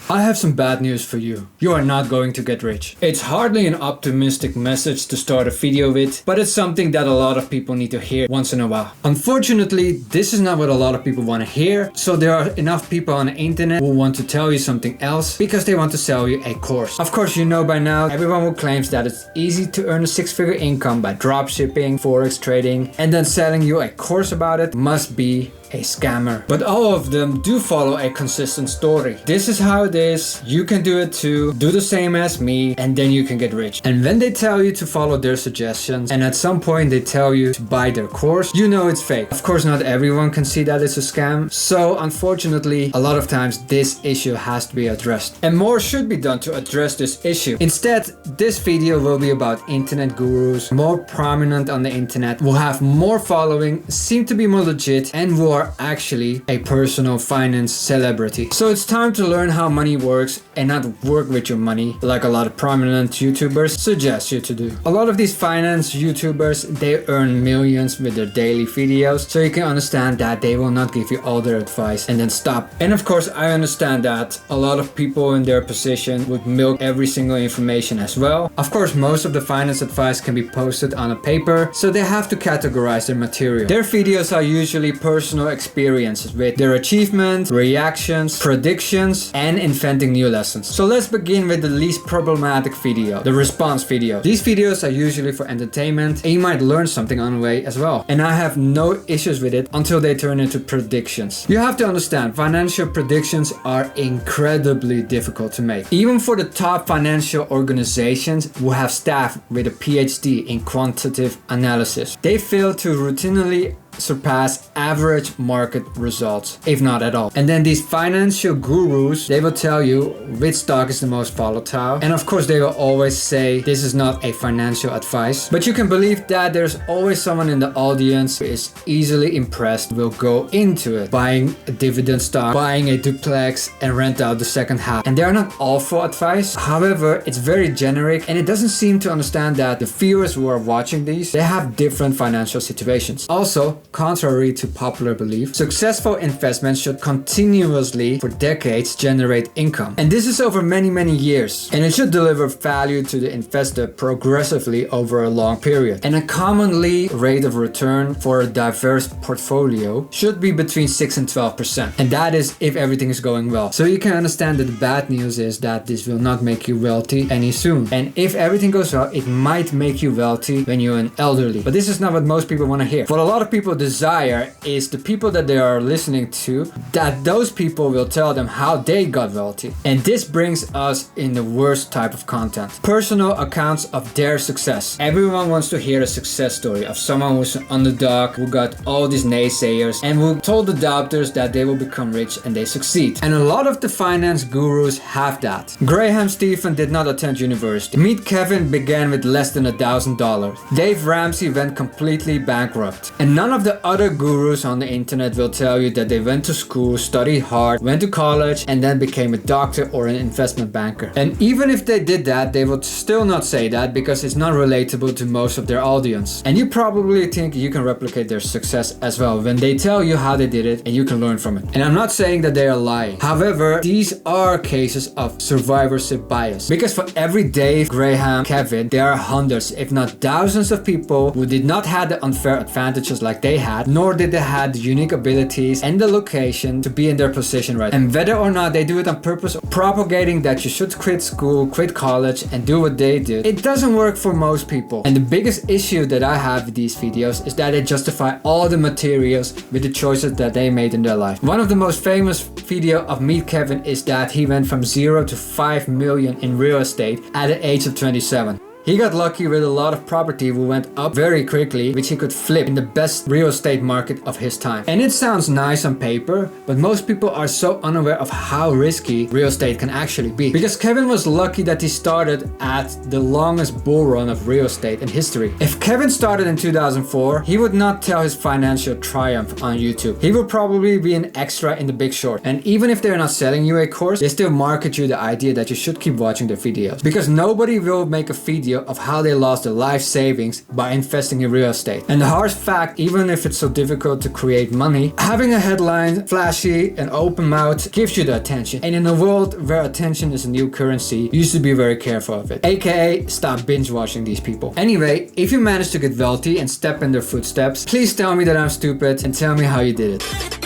I have some bad news for you. You are not going to get rich. It's hardly an optimistic message to start a video with, but it's something that a lot of people need to hear once in a while. Unfortunately, this is not what a lot of people want to hear, so there are enough people on the internet who want to tell you something else because they want to sell you a course. Of course, you know by now, everyone who claims that it's easy to earn a six-figure income by dropshipping, forex trading, and then selling you a course about it must be a scammer. But all of them do follow a consistent story. This is how it is, you can do it too, do the same as me, and then you can get rich. And when they tell you to follow their suggestions, and at some point they tell you to buy their course, you know it's fake. Of course, not everyone can see that it's a scam, so unfortunately, a lot of times this issue has to be addressed. And more should be done to address this issue. Instead, this video will be about internet gurus, more prominent on the internet, will have more following, seem to be more legit, and will are actually a personal finance celebrity. So it's time to learn how money works and not work with your money like a lot of prominent YouTubers suggest you to do. A lot of these finance YouTubers, they earn millions with their daily videos, so you can understand that they will not give you all their advice and then stop. And of course, I understand that a lot of people in their position would milk every single information as well. Of course, most of the finance advice can be posted on a paper, so they have to categorize their material. Their videos are usually personal experiences with their achievements, reactions, predictions, and inventing new lessons. So let's begin with the least problematic video, the response video. These videos are usually for entertainment, and you might learn something on the way as well. And I have no issues with it until they turn into predictions. You have to understand, financial predictions are incredibly difficult to make. Even for the top financial organizations who have staff with a PhD in quantitative analysis, they fail to routinely surpass average market results, if not at all. And then these financial gurus, they will tell you which stock is the most volatile. And of course, they will always say this is not a financial advice. But you can believe that there's always someone in the audience who is easily impressed, will go into it, buying a dividend stock, buying a duplex, and rent out the second half. And they are not all for advice. However, it's very generic, and it doesn't seem to understand that the viewers who are watching these, they have different financial situations. Also, contrary to popular belief, successful investments should continuously for decades generate income. And this is over many years. And it should deliver value to the investor progressively over a long period. And a commonly rate of return for a diverse portfolio should be between 6 and 12%. And that is if everything is going well. So you can understand that the bad news is that this will not make you wealthy any soon. And if everything goes well, it might make you wealthy when you're an elderly. But this is not what most people want to hear. What a lot of people desire is the people that they are listening to, that those people will tell them how they got wealthy. And this brings us in the worst type of content. Personal accounts of their success. Everyone wants to hear a success story of someone who's an underdog, who got all these naysayers, and who told the doubters that they will become rich and they succeed. And a lot of the finance gurus have that. Graham Stephan did not attend university. Meet Kevin began with less than $1,000. Dave Ramsey went completely bankrupt. And none of the other gurus on the internet will tell you that they went to school, studied hard, went to college, and then became a doctor or an investment banker. And even if they did that, they would still not say that because it's not relatable to most of their audience. And you probably think you can replicate their success as well when they tell you how they did it and you can learn from it. And I'm not saying that they are lying. However, these are cases of survivorship bias. Because for every Dave, Graham, Kevin, there are hundreds, if not thousands of people who did not have the unfair advantages like they had, nor did they have the unique abilities and the location to be in their position right. And whether or not they do it on purpose, propagating that you should quit school, quit college, and do what they did, it doesn't work for most people. And the biggest issue that I have with these videos is that they justify all the materials with the choices that they made in their life. One of the most famous video of Meet Kevin is that he went from 0 to 5 million in real estate at the age of 27. He got lucky with a lot of property who went up very quickly, which he could flip in the best real estate market of his time. And it sounds nice on paper, but most people are so unaware of how risky real estate can actually be. Because Kevin was lucky that he started at the longest bull run of real estate in history. If Kevin started in 2004, he would not tell his financial triumph on YouTube. He would probably be an extra in The Big Short. And even if they're not selling you a course, they still market you the idea that you should keep watching their videos. Because nobody will make a video video of how they lost their life savings by investing in real estate. And the harsh fact, even if it's so difficult to create money, having a headline, flashy and open mouth gives you the attention. And in a world where attention is a new currency, you should be very careful of it. AKA, stop binge watching these people. Anyway, if you manage to get wealthy and step in their footsteps, please tell me that I'm stupid and tell me how you did it.